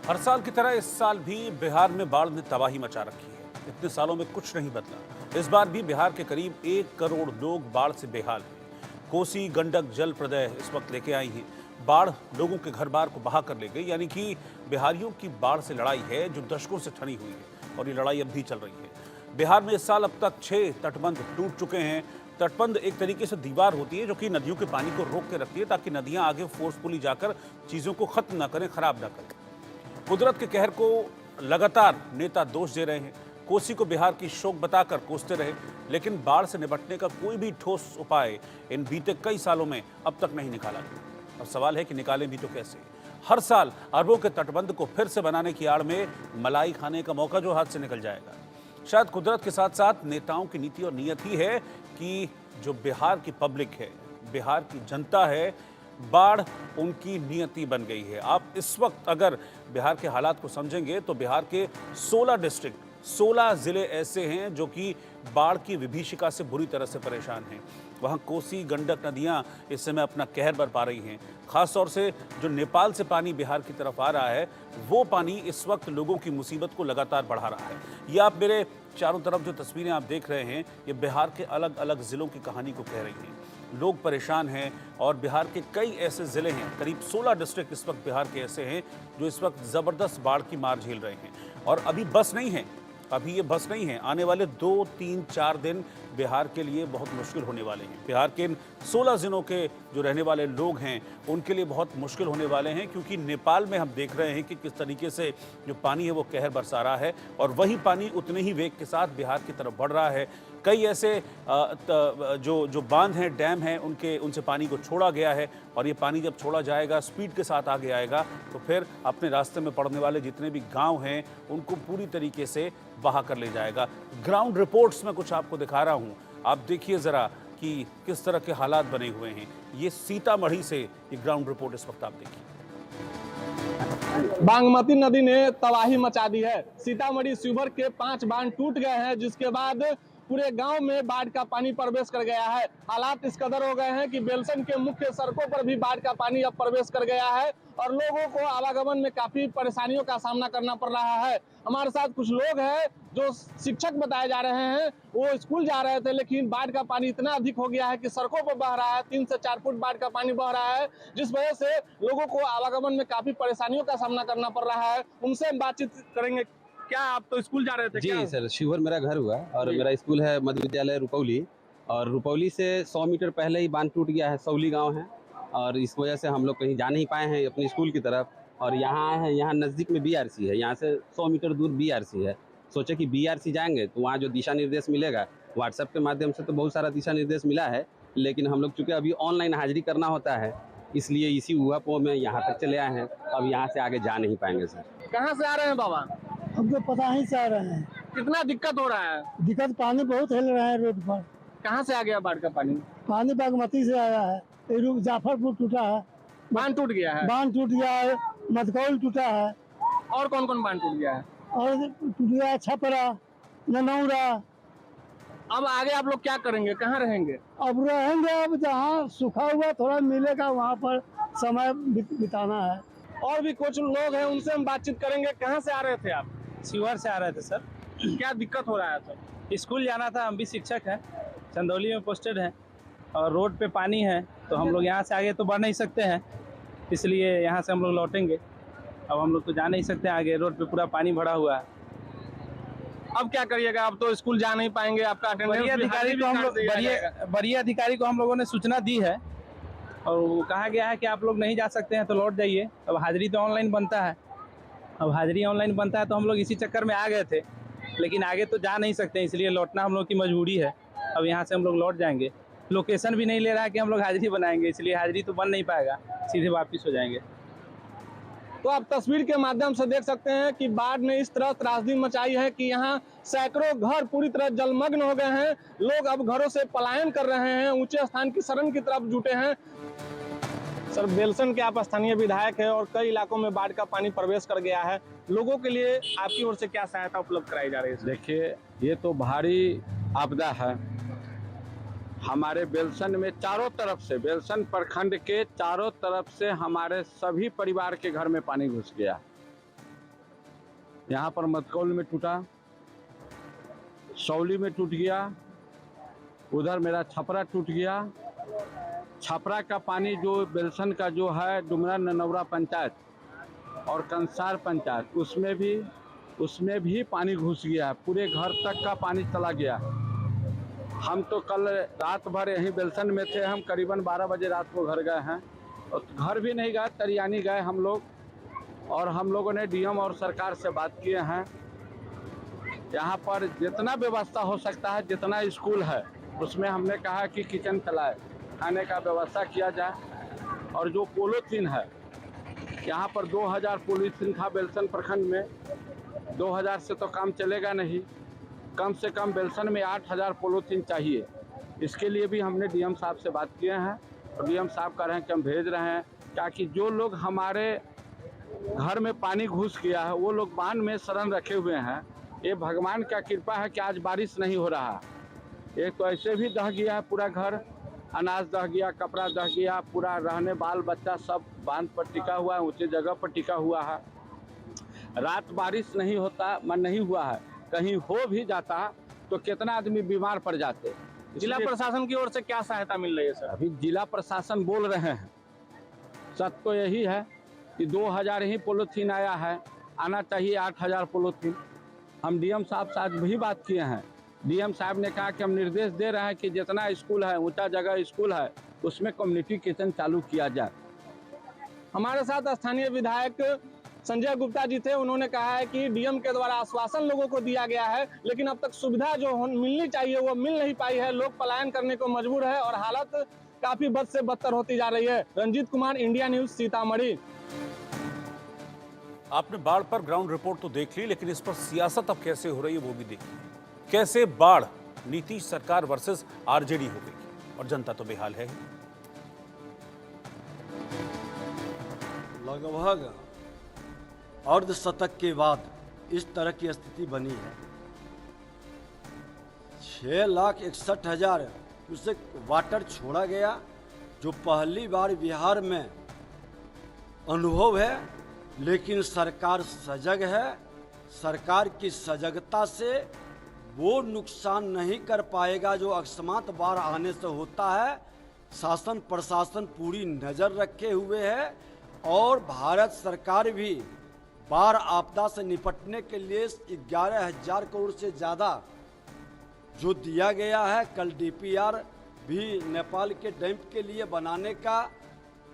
हर साल की तरह इस साल भी बिहार में बाढ़ ने तबाही मचा रखी है। इतने सालों में कुछ नहीं बदला। इस बार भी बिहार के करीब 1 करोड़ लोग बाढ़ से बेहाल हैं। कोसी गंडक जल प्रलय इस वक्त लेके आई है। बाढ़ लोगों के घर बार को बहा कर ले गई, यानी कि बिहारियों की बाढ़ से लड़ाई है जो दशकों से ठनी हुई है और ये लड़ाई अब भी चल रही है। बिहार में इस साल अब तक 6 तटबंध टूट चुके हैं। तटबंध एक तरीके से दीवार होती है जो कि नदियों के पानी को रोक के रखती है ताकि नदियां आगे फोर्सफुली जाकर चीजों को खत्म ना करें, खराब ना करें। कुदरत के कहर को लगातार नेता दोष दे रहे हैं। कोसी को बिहार की शोक बताकर कोसते रहे, लेकिन बाढ़ से निपटने का कोई भी ठोस उपाय इन बीते कई सालों में अब तक नहीं निकाला गया। अब सवाल है कि निकालें भी तो कैसे। हर साल अरबों के तटबंध को फिर से बनाने की आड़ में मलाई खाने का मौका जो हाथ से निकल जाएगा। शायद कुदरत के साथ साथ नेताओं की नीति और नीयत ही है कि जो बिहार की पब्लिक है, बिहार की जनता है, बाढ़ उनकी नियति बन गई है। आप इस वक्त अगर बिहार के हालात को समझेंगे तो बिहार के 16 डिस्ट्रिक्ट, 16 जिले ऐसे हैं जो कि बाढ़ की विभीषिका से बुरी तरह से परेशान हैं। वहाँ कोसी गंडक नदियाँ इस समय अपना कहर बरपा रही हैं। खास तौर से जो नेपाल से पानी बिहार की तरफ आ रहा है, वो पानी इस वक्त लोगों की मुसीबत को लगातार बढ़ा रहा है। ये आप मेरे चारों तरफ जो तस्वीरें आप देख रहे हैं, ये बिहार के अलग अलग जिलों की कहानी को कह रही हैं। लोग परेशान हैं और बिहार के कई ऐसे ज़िले हैं, करीब 16 डिस्ट्रिक्ट इस वक्त बिहार के ऐसे हैं जो इस वक्त ज़बरदस्त बाढ़ की मार झेल रहे हैं। और अभी बस नहीं है, अभी ये बस नहीं है। आने वाले 2, 3, 4 दिन बिहार के लिए बहुत मुश्किल होने वाले हैं। बिहार के इन 16 जिलों के जो रहने वाले लोग हैं उनके लिए बहुत मुश्किल होने वाले हैं, क्योंकि नेपाल में हम देख रहे हैं कि किस तरीके से जो पानी है वो कहर बरसा रहा है और वही पानी उतने ही वेग के साथ बिहार की तरफ बढ़ रहा है। कई ऐसे जो बांध हैं, डैम हैं, उनसे पानी को छोड़ा गया है और ये पानी जब छोड़ा जाएगा, स्पीड के साथ आगे आएगा तो फिर अपने रास्ते में पड़ने वाले जितने भी गांव हैं उनको पूरी तरीके से बहा कर ले जाएगा। ग्राउंड रिपोर्ट्स में कुछ आपको दिखा रहा हूं, आप देखिए ज़रा कि किस तरह के हालात बने हुए हैं। ये सीतामढ़ी से ये ग्राउंड रिपोर्ट इस वक्त आप देखिए। बागमती नदी ने तबाही मचा दी है। सीतामढ़ी शिवहर के 5 बांध टूट गए हैं, जिसके बाद पूरे गांव में बाढ़ का पानी प्रवेश कर गया है। हालात इस कदर हो गए हैं कि बेलसन के मुख्य सड़कों पर भी बाढ़ का पानी अब प्रवेश कर गया है और लोगों को आवागमन में काफी परेशानियों का सामना करना पड़ रहा है। हमारे साथ कुछ लोग हैं जो शिक्षक बताए जा रहे हैं, वो स्कूल जा रहे थे, लेकिन बाढ़ का पानी इतना अधिक हो गया है कि सड़कों पर बह रहा है। 3 से 4 फुट बाढ़ का पानी बह रहा है, जिस वजह से लोगों को आवागमन में काफी परेशानियों का सामना करना पड़ रहा है। उनसे हम बातचीत करेंगे। क्या आप तो स्कूल जा रहे थे? जी क्या? सर, शिवहर मेरा घर हुआ और मेरा स्कूल है मध्य विद्यालय रुपौली, और रुपौली से 100 मीटर पहले ही बांध टूट गया है। सौली गांव है और इस वजह से हम लोग कहीं जा नहीं पाए हैं अपने स्कूल की तरफ। और यहाँ आए हैं, यहाँ नज़दीक में बीआरसी है, यहाँ से 100 मीटर दूर बीआरसी है। सोचे कि बीआरसी जाएंगे तो वहाँ जो दिशा निर्देश मिलेगा, व्हाट्सएप के माध्यम से तो बहुत सारा दिशा निर्देश मिला है, लेकिन हम लोग चूँकि अभी ऑनलाइन हाजिरी करना होता है, इसलिए इसी हुआ में यहाँ तक चले आए हैं। अब यहाँ से आगे जा नहीं पाएंगे सर। कहाँ से आ रहे हैं बाबा? हम तो पता ही से आ रहे हैं। कितना दिक्कत हो रहा है? दिक्कत, पानी बहुत हिल रहा है रोड पर। कहाँ से आ गया बाढ़ का पानी? पानी बागमती से आया है। जाफरपुर टूटा है, बांध टूट गया है। बांध टूट गया है, मधकौल टूटा है और कौन कौन बांध टूट गया है? और टूट गया है छपरा, ननौरा। अब आगे आप लोग क्या करेंगे, कहाँ रहेंगे? अब रहेंगे, अब जहाँ सूखा हुआ थोड़ा मिलेगा वहाँ पर समय बिताना है। और भी कुछ लोग हैं, उनसे हम बातचीत करेंगे। कहाँ से आ रहे थे आप? शिवहर से आ रहे थे सर। क्या दिक्कत हो रहा है सर? स्कूल जाना था, हम भी शिक्षक हैं, चंदौली में पोस्टेड हैं और रोड पे पानी है तो हम लोग यहाँ से आगे तो बढ़ नहीं सकते हैं, इसलिए यहाँ से हम लोग लौटेंगे। अब हम लोग तो जा नहीं सकते आगे, रोड पे पूरा पानी भरा हुआ है। अब क्या करिएगा? अब तो स्कूल जा नहीं पाएंगे, आपका वरीय अधिकारी को हम लोग वरीय अधिकारी को हम लोगों ने सूचना दी है और वो कहा गया है कि आप लोग नहीं जा सकते हैं तो लौट जाइए। अब हाजिरी तो ऑनलाइन बनता है, अब हाजिरी ऑनलाइन बनता है तो हम लोग इसी चक्कर में आ गए थे, लेकिन आगे तो जा नहीं सकते, इसलिए लौटना हम लोग की मजबूरी है। अब यहाँ से हम लोग लौट जाएंगे। लोकेशन भी नहीं ले रहा है कि हम लोग हाजिरी बनाएंगे, इसलिए हाजिरी तो बन नहीं पाएगा, सीधे वापस हो जाएंगे। तो आप तस्वीर के माध्यम से देख सकते हैं कि बाढ़ ने इस तरह त्रासदी मचाई है कि यहाँ सैकड़ों घर पूरी तरह जलमग्न हो गए हैं। लोग अब घरों से पलायन कर रहे हैं, ऊंचे स्थान की शरण की तरफ जुटे हैं। सर, बेलसन के आप स्थानीय विधायक हैं और कई इलाकों में बाढ़ का पानी प्रवेश कर गया है। लोगों के लिए आपकी ओर से क्या सहायता उपलब्ध कराई जा रही है? देखिए, ये तो भारी आपदा है। हमारे बेलसन में चारों तरफ से, बेलसन प्रखंड के चारों तरफ से हमारे सभी परिवार के घर में पानी घुस गया। यहाँ पर मतकौल में टूटा, सौली में टूट गया, उधर मेरा छपरा टूट गया। छपरा का पानी जो बेलसन का जो है डुमरा ननौरा पंचायत और कंसार पंचायत उसमें भी पानी घुस गया, पूरे घर तक का पानी चला गया। हम तो कल रात भर यहीं बेलसन में थे, हम करीबन 12 बजे रात को घर गए हैं और घर भी नहीं गए, तरियानी गए हम लोग, और हम लोगों ने डीएम और सरकार से बात किए हैं। यहाँ पर जितना व्यवस्था हो सकता है, जितना स्कूल है उसमें हमने कहा कि किचन चलाए, खाने का व्यवस्था किया जाए। और जो पोलोथीन है, यहाँ पर 2000 पोलोथीन था बेलसन प्रखंड में, 2000 से तो काम चलेगा नहीं, कम से कम बेलसन में 8000 पोलोथीन चाहिए। इसके लिए भी हमने डीएम साहब से बात किए हैं और डीएम साहब कह रहे हैं कि हम भेज रहे हैं, ताकि जो लोग हमारे घर में पानी घुस गया है वो लोग बांध में शरण रखे हुए हैं। ये भगवान का कृपा है कि आज बारिश नहीं हो रहा। एक तो ऐसे भी दह गया है पूरा घर, अनाज दह गया, कपड़ा दह गया, पूरा रहने बाल बच्चा सब बांध पर टिका हुआ है, ऊंचे जगह पर टिका हुआ है। रात बारिश नहीं होता, मन नहीं हुआ है, कहीं हो भी जाता तो कितना आदमी बीमार पड़ जाते। जिला प्रशासन की ओर से क्या सहायता मिल रही है सर? अभी जिला प्रशासन बोल रहे हैं, सच तो यही है कि 2000 ही पोलोथीन आया है, आना चाहिए 8000 पोलोथीन। हम डीएम साहब से आज भी बात किए हैं, डीएम साहब ने कहा कि हम निर्देश दे रहे हैं कि जितना स्कूल है, ऊंचा जगह स्कूल है, उसमें कम्युनिटी किचन चालू किया जाए। हमारे साथ स्थानीय विधायक संजय गुप्ता जी थे, उन्होंने कहा है कि डीएम के द्वारा आश्वासन लोगों को दिया गया है, लेकिन अब तक सुविधा जो मिलनी चाहिए वो मिल नहीं पाई है। लोग पलायन करने को मजबूर है और हालत काफी बद से बदतर होती जा रही है। Ranjit Kumar, India news, Sitamarhi. आपने बाढ़ पर ग्राउंड रिपोर्ट तो देख ली, लेकिन इस पर सियासत अब कैसे हो रही है वो भी देखिए। कैसे बाढ़ नीतीश सरकार वर्सेस आरजेडी हो गई और जनता तो बेहाल है ही। लगभग अर्धशतक के बाद इस तरह की स्थिति बनी है। 6,61,000 क्यूसेक वाटर छोड़ा गया, जो पहली बार बिहार में अनुभव है। लेकिन सरकार सजग है, सरकार की सजगता से वो नुकसान नहीं कर पाएगा जो अकस्मात बाढ़ आने से होता है। शासन प्रशासन पूरी नज़र रखे हुए है और भारत सरकार भी बाढ़ आपदा से निपटने के लिए 11,000 करोड़ से ज़्यादा जो दिया गया है। कल डीपीआर भी नेपाल के डैम के लिए बनाने का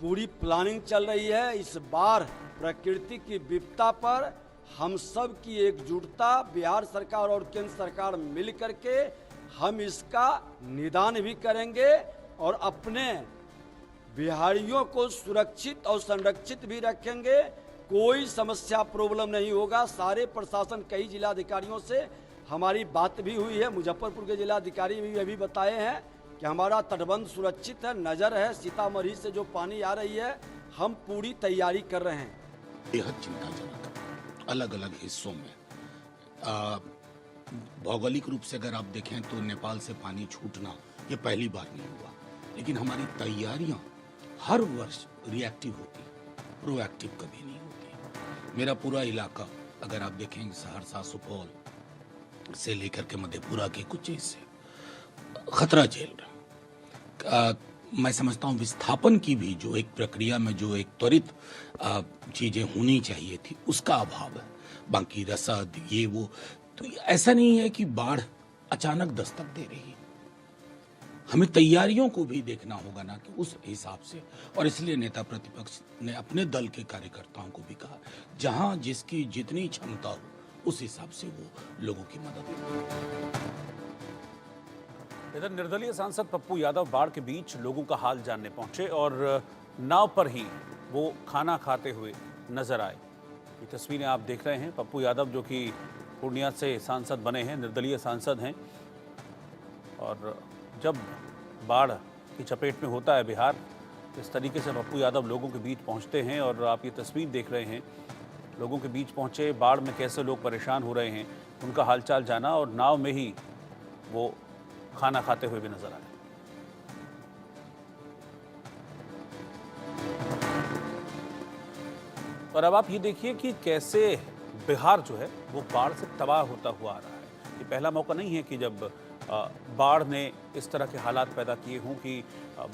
पूरी प्लानिंग चल रही है। इस बार प्रकृति की विपदा पर हम सब की एकजुटता, बिहार सरकार और केंद्र सरकार मिल करके हम इसका निदान भी करेंगे और अपने बिहारियों को सुरक्षित और संरक्षित भी रखेंगे। कोई समस्या प्रॉब्लम नहीं होगा। सारे प्रशासन, कई जिलाधिकारियों से हमारी बात भी हुई है। मुजफ्फरपुर के जिलाधिकारी भी अभी बताए हैं कि हमारा तटबंध सुरक्षित है, नज़र है। सीतामढ़ी से जो पानी आ रही है, हम पूरी तैयारी कर रहे हैं। बेहद चिंताजनक अलग अलग हिस्सों में भौगोलिक रूप से अगर आप देखें तो नेपाल से पानी छूटना ये पहली बार नहीं हुआ, लेकिन हमारी तैयारियां हर वर्ष रिएक्टिव होती, प्रोएक्टिव कभी नहीं होती। मेरा पूरा इलाका अगर आप देखेंगे, सहरसा, सुपौल से लेकर के मधेपुरा के कुछ हिस्से खतरा झेल रहे। मैं समझता हूँ विस्थापन की भी जो एक प्रक्रिया में जो एक त्वरित चीजें होनी चाहिए थी, उसका अभाव है। बाकी रसद ये वो, तो ऐसा नहीं है कि बाढ़ अचानक दस्तक दे रही है। हमें तैयारियों को भी देखना होगा ना कि उस हिसाब से। और इसलिए नेता प्रतिपक्ष ने अपने दल के कार्यकर्ताओं को भी कहा, जहां जिसकी जितनी क्षमता हो उस हिसाब से वो लोगों की मदद करें। इधर निर्दलीय सांसद पप्पू यादव बाढ़ के बीच लोगों का हाल जानने पहुंचे और नाव पर ही वो खाना खाते हुए नजर आए। ये तस्वीरें आप देख रहे हैं। पप्पू यादव जो कि पूर्णिया से सांसद बने हैं, निर्दलीय सांसद हैं, और जब बाढ़ की चपेट में होता है बिहार, इस तरीके से पप्पू यादव लोगों के बीच पहुंचते हैं। और आप ये तस्वीर देख रहे हैं, लोगों के बीच पहुंचे, बाढ़ में कैसे लोग परेशान हो रहे हैं, उनका हालचाल जाना, और नाव में ही वो खाना खाते हुए भी नजर आए। और अब आप ये देखिए कि कैसे बिहार जो है वो बाढ़ से तबाह होता हुआ आ रहा है। ये पहला मौका नहीं है कि जब बाढ़ ने इस तरह के हालात पैदा किए हों कि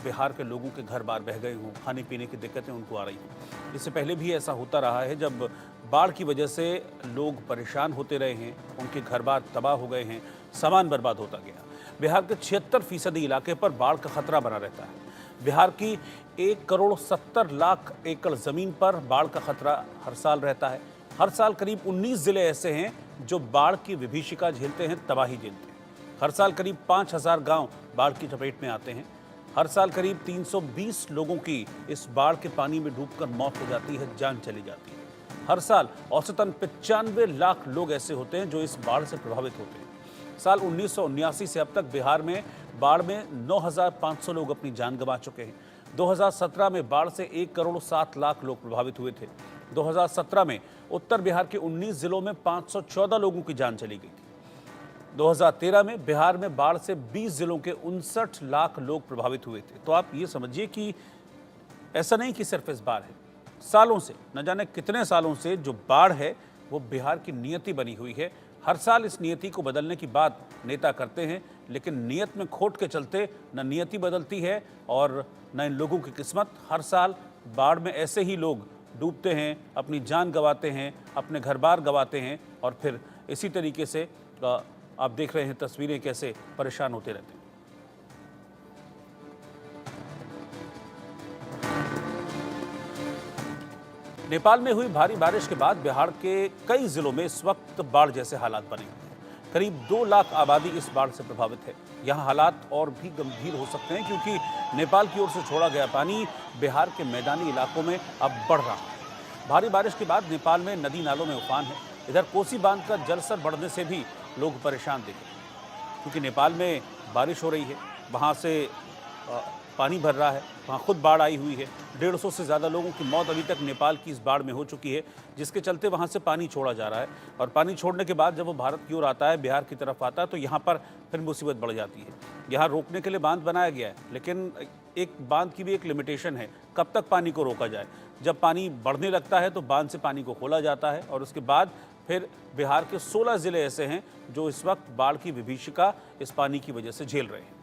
बिहार के लोगों के घर बार बह गए हों, खाने पीने की दिक्कतें उनको आ रही हों। इससे पहले भी ऐसा होता रहा है जब बाढ़ की वजह से लोग परेशान होते रहे हैं, उनके घर बार तबाह हो गए हैं, सामान बर्बाद होता गया। बिहार के 76% इलाके पर बाढ़ का खतरा बना रहता है। बिहार की 1,70,00,000 एकड़ ज़मीन पर बाढ़ का खतरा हर साल रहता है। हर साल करीब 19 ज़िले ऐसे हैं जो बाढ़ की विभीषिका झेलते हैं, तबाही झेलते हैं। हर साल करीब 5,000 गांव बाढ़ की चपेट में आते हैं। हर साल करीब 320 लोगों की इस बाढ़ के पानी में डूबकर मौत हो जाती है, जान चली जाती है। हर साल औसतन 95 लाख लोग ऐसे होते हैं जो इस बाढ़ से प्रभावित होते हैं। साल 1979 से अब तक बिहार में बाढ़ में 9,500 लोग अपनी जान गंवा चुके हैं। 2017 में बाढ़ से 1,07,00,000 लोग प्रभावित हुए थे। 2017 में उत्तर बिहार के 19 जिलों में 514 लोगों की जान चली गई थी। 2013 में बिहार में बाढ़ से 20 जिलों के 59 लाख लोग प्रभावित हुए थे। तो आप ये समझिए कि ऐसा नहीं कि सिर्फ इस बार है, सालों से, न जाने कितने सालों से जो बाढ़ है वो बिहार की नियति बनी हुई है। हर साल इस नियति को बदलने की बात नेता करते हैं, लेकिन नियत में खोट के चलते न नियति बदलती है और न इन लोगों की किस्मत। हर साल बाढ़ में ऐसे ही लोग डूबते हैं, अपनी जान गंवाते हैं, अपने घर बार गंवाते हैं और फिर इसी तरीके से आप देख रहे हैं तस्वीरें कैसे परेशान होते रहते हैं। नेपाल में हुई भारी बारिश के बाद बिहार के कई जिलों में इस वक्त बाढ़ जैसे हालात बने हुए हैं। करीब 2 लाख आबादी इस बाढ़ से प्रभावित है। यहाँ हालात और भी गंभीर हो सकते हैं क्योंकि नेपाल की ओर से छोड़ा गया पानी बिहार के मैदानी इलाकों में अब बढ़ रहा है। भारी बारिश के बाद नेपाल में नदी नालों में उफान है। इधर कोसी बांध का जलस्तर बढ़ने से भी लोग परेशान दिखे, क्योंकि नेपाल में बारिश हो रही है, वहाँ से पानी भर रहा है, वहाँ खुद बाढ़ आई हुई है। 150 से ज़्यादा लोगों की मौत अभी तक नेपाल की इस बाढ़ में हो चुकी है, जिसके चलते वहाँ से पानी छोड़ा जा रहा है। और पानी छोड़ने के बाद जब वो भारत की ओर आता है, बिहार की तरफ आता है, तो यहाँ पर फिर मुसीबत बढ़ जाती है। यहाँ रोकने के लिए बांध बनाया गया है, लेकिन एक बांध की भी एक लिमिटेशन है, कब तक पानी को रोका जाए। जब पानी बढ़ने लगता है तो बांध से पानी को खोला जाता है और उसके बाद फिर बिहार के 16 ज़िले ऐसे हैं जो इस वक्त बाढ़ की विभीषिका इस पानी की वजह से झेल रहे हैं।